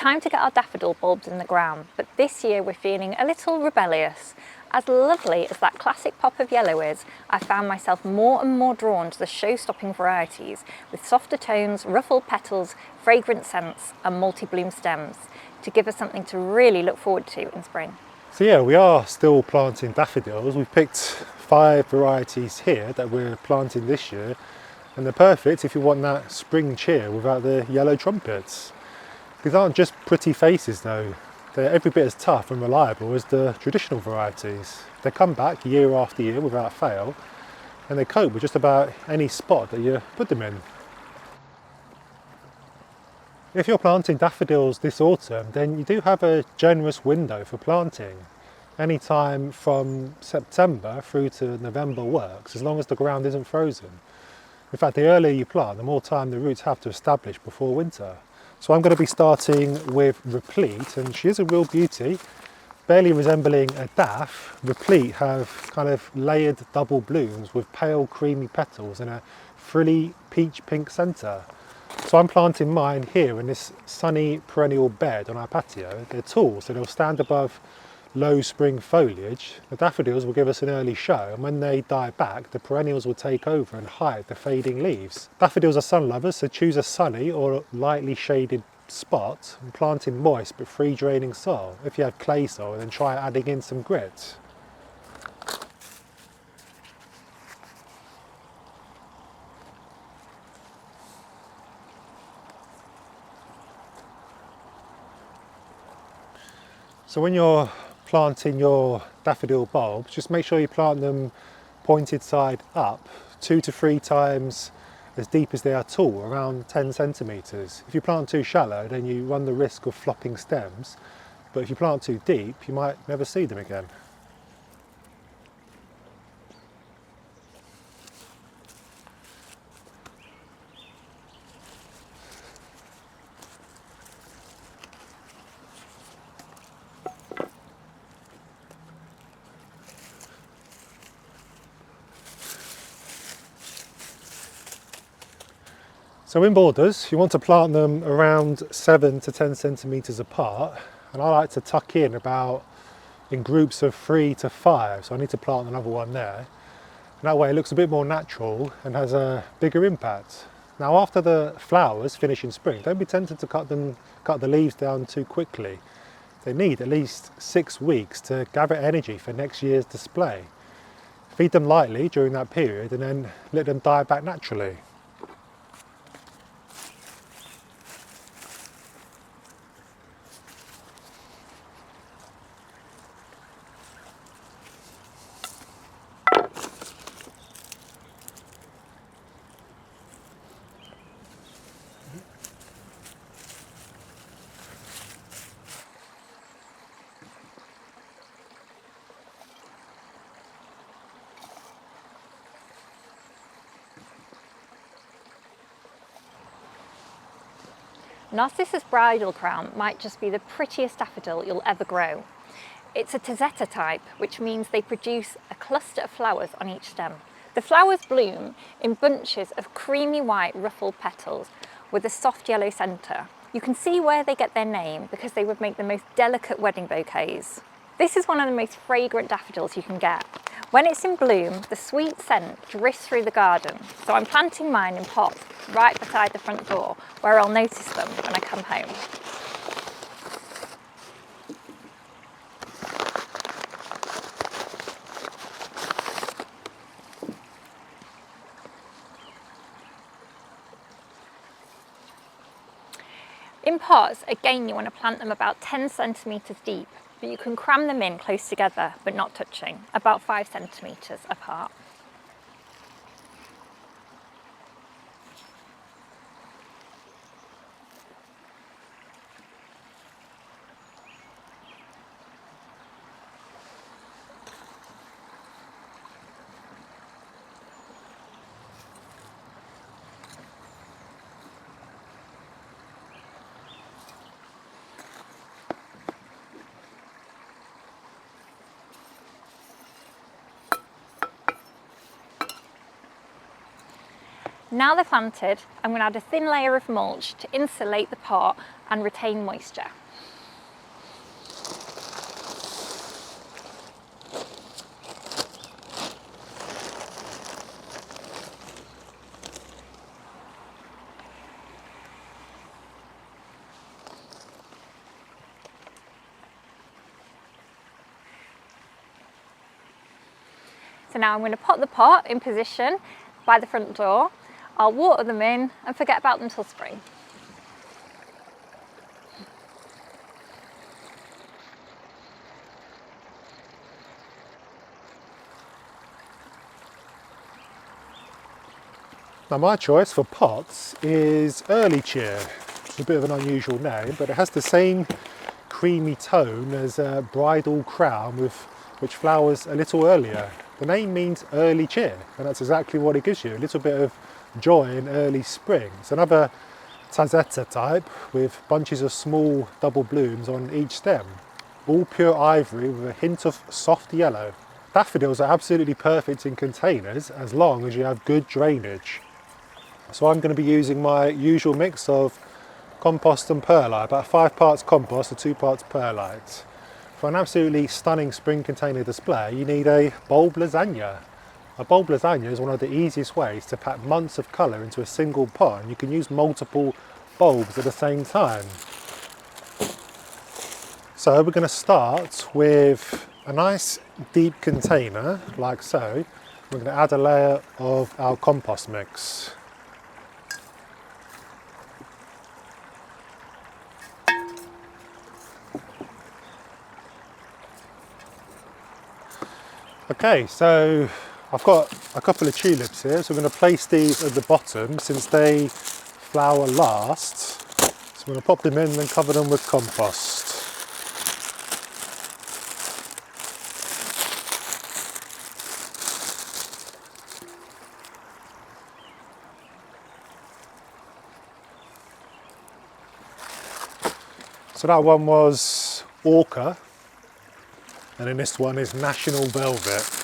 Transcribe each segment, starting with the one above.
time to get our daffodil bulbs in the ground, but this year we're feeling a little rebellious. As lovely as that classic pop of yellow is, I found myself more and more drawn to the show-stopping varieties with softer tones, ruffled petals, fragrant scents and multi-bloom stems to give us something to really look forward to in spring. So yeah, we are still planting daffodils. We've picked 5 varieties here that we're planting this year, and they're perfect if you want that spring cheer without the yellow trumpets. These aren't just pretty faces though. They're every bit as tough and reliable as the traditional varieties. They come back year after year without fail, and they cope with just about any spot that you put them in. If you're planting daffodils this autumn, then you do have a generous window for planting. Any time from September through to November works, as long as the ground isn't frozen. In fact, the earlier you plant, the more time the roots have to establish before winter. So I'm going to be starting with replete, and she is a real beauty. Barely resembling a daff, replete have kind of layered double blooms with pale creamy petals and a frilly peach pink centre. So I'm planting mine here in this sunny perennial bed on our patio. They're tall, so they'll stand above low spring foliage. The daffodils will give us an early show, and when they die back, the perennials will take over and hide the fading leaves. Daffodils are sun lovers, so choose a sunny or lightly shaded spot and plant in moist but free draining soil. If you have clay soil, then try adding in some grit. So when you're planting your daffodil bulbs, just make sure you plant them pointed side up, 2 to 3 times as deep as they are tall, around 10 centimetres. If you plant too shallow, then you run the risk of flopping stems, but if you plant too deep, you might never see them again. So in borders, you want to plant them around 7 to 10 centimetres apart, and I like to tuck in about in groups of 3 to 5, so I need to plant another one there. And that way it looks a bit more natural and has a bigger impact. Now after the flowers finish in spring, don't be tempted to cut the leaves down too quickly. They need at least 6 weeks to gather energy for next year's display. Feed them lightly during that period and then let them die back naturally. Narcissus bridal crown might just be the prettiest daffodil you'll ever grow. It's a Tazetta type, which means they produce a cluster of flowers on each stem. The flowers bloom in bunches of creamy white ruffled petals with a soft yellow centre. You can see where they get their name because they would make the most delicate wedding bouquets. This is one of the most fragrant daffodils you can get. When it's in bloom, the sweet scent drifts through the garden, so I'm planting mine in pots right beside the front door where I'll notice them when I come home. In pots, again you want to plant them about 10 centimetres deep, but you can cram them in close together but not touching, about 5 centimetres apart. Now they're planted, I'm going to add a thin layer of mulch to insulate the pot and retain moisture. So now I'm going to pop the pot in position by the front door. I'll water them in and forget about them till spring. Now my choice for pots is Early Cheer. It's a bit of an unusual name, but it has the same creamy tone as a bridal crown which flowers a little earlier. The name means early cheer, and that's exactly what it gives you, a little bit of joy in early spring. It's another tazzetta type with bunches of small double blooms on each stem, all pure ivory with a hint of soft yellow. Daffodils are absolutely perfect in containers as long as you have good drainage. So I'm going to be using my usual mix of compost and perlite, about 5 parts compost and 2 parts perlite. For an absolutely stunning spring container display, you need a bulb lasagna. A bulb lasagna is one of the easiest ways to pack months of colour into a single pot, and you can use multiple bulbs at the same time. So we're going to start with a nice deep container, like so. We're going to add a layer of our compost mix. Okay, so I've got a couple of tulips here, so we're going to place these at the bottom since they flower last. So I'm going to pop them in and then cover them with compost. So that one was Orca, and then this one is National Velvet.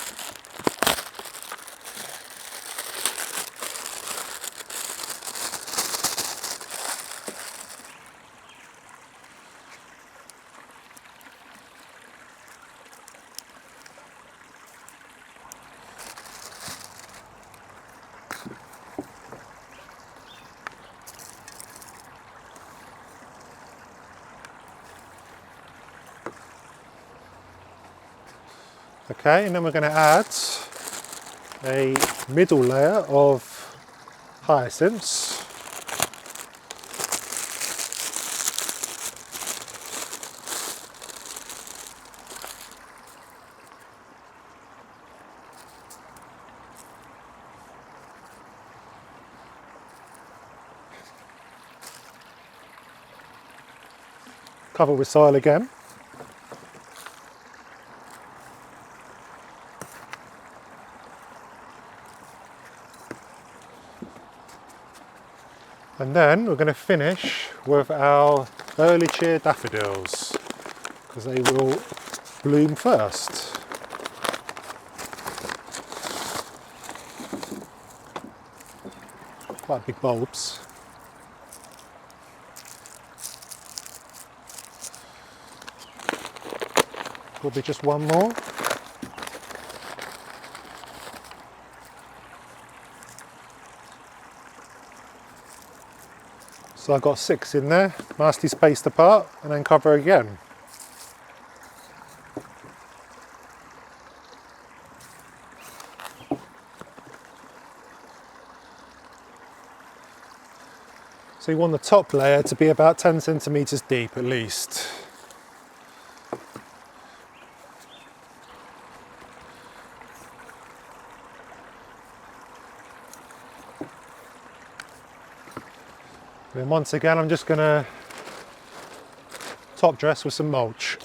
Okay, and then we're going to add a middle layer of hyacinths. Cover with soil again. And then we're going to finish with our early cheer daffodils, because they will bloom first. Quite big bulbs. Probably just one more. So I've got 6 in there, nicely spaced apart, and then cover again. So you want the top layer to be about 10 centimetres deep at least. Then once again, I'm just going to top dress with some mulch.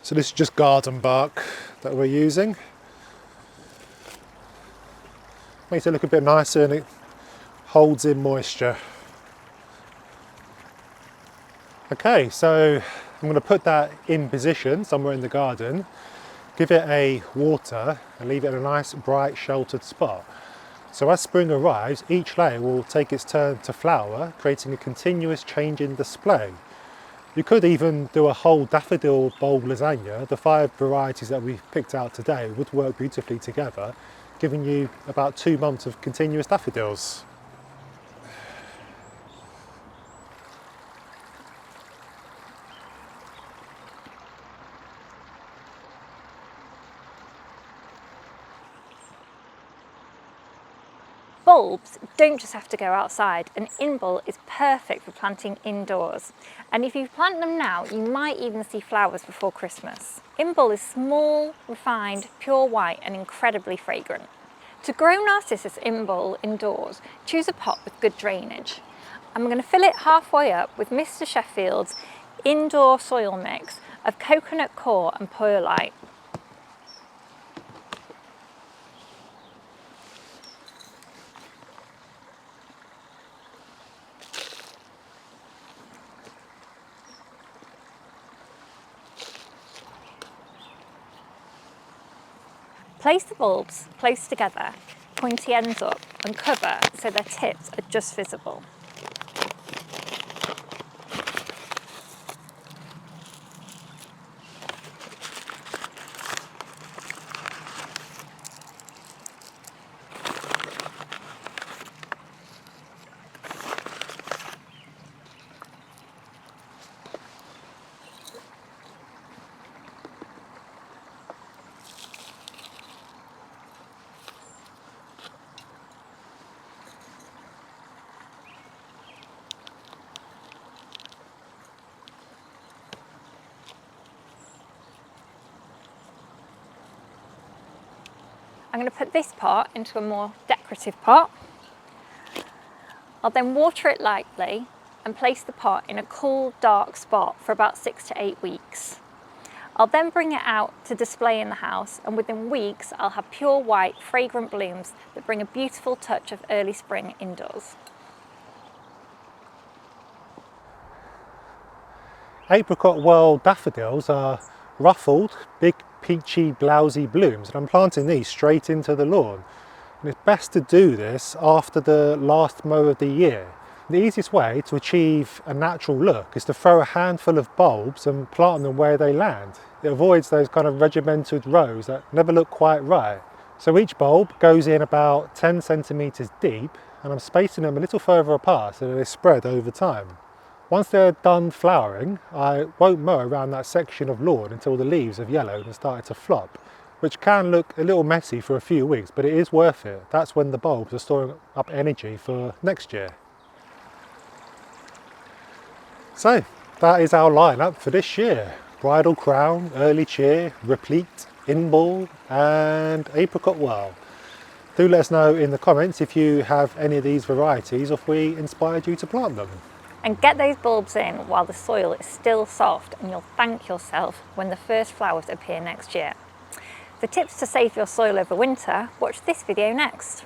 So this is just garden bark that we're using. Makes it look a bit nicer and it holds in moisture. Okay, so I'm going to put that in position somewhere in the garden. give it a water and leave it in a nice bright sheltered spot. So as spring arrives, each layer will take its turn to flower, creating a continuous changing display. You could even do a whole daffodil bulb lasagna. The 5 varieties that we've picked out today would work beautifully together, giving you about 2 months of continuous daffodils. Bulbs don't just have to go outside. An in-bulb is perfect for planting indoors. And if you plant them now, you might even see flowers before Christmas. In-bulb is small, refined, pure white and incredibly fragrant. To grow Narcissus in-bulb indoors, choose a pot with good drainage. I'm going to fill it halfway up with Mr. Sheffield's indoor soil mix of coconut core and perlite. Place the bulbs close together, pointy ends up, and cover so their tips are just visible. I'm going to put this pot into a more decorative pot. I'll then water it lightly and place the pot in a cool, dark spot for about 6 to 8 weeks. I'll then bring it out to display in the house, and within weeks I'll have pure white, fragrant blooms that bring a beautiful touch of early spring indoors. Apricot World daffodils are ruffled, big peachy blousy blooms, and I'm planting these straight into the lawn. And it's best to do this after the last mow of the year. The easiest way to achieve a natural look is to throw a handful of bulbs and plant them where they land. It avoids those kind of regimented rows that never look quite right. So each bulb goes in about 10 centimetres deep, and I'm spacing them a little further apart so that they spread over time. Once they're done flowering, I won't mow around that section of lawn until the leaves have yellowed and started to flop, which can look a little messy for a few weeks, but it is worth it. That's when the bulbs are storing up energy for next year. So that is our lineup for this year. Bridal Crown, Early Cheer, Replete, In-Bulb and Apricot World. Do let us know in the comments if you have any of these varieties or if we inspired you to plant them. And get those bulbs in while the soil is still soft, and you'll thank yourself when the first flowers appear next year. For tips to save your soil over winter, watch this video next.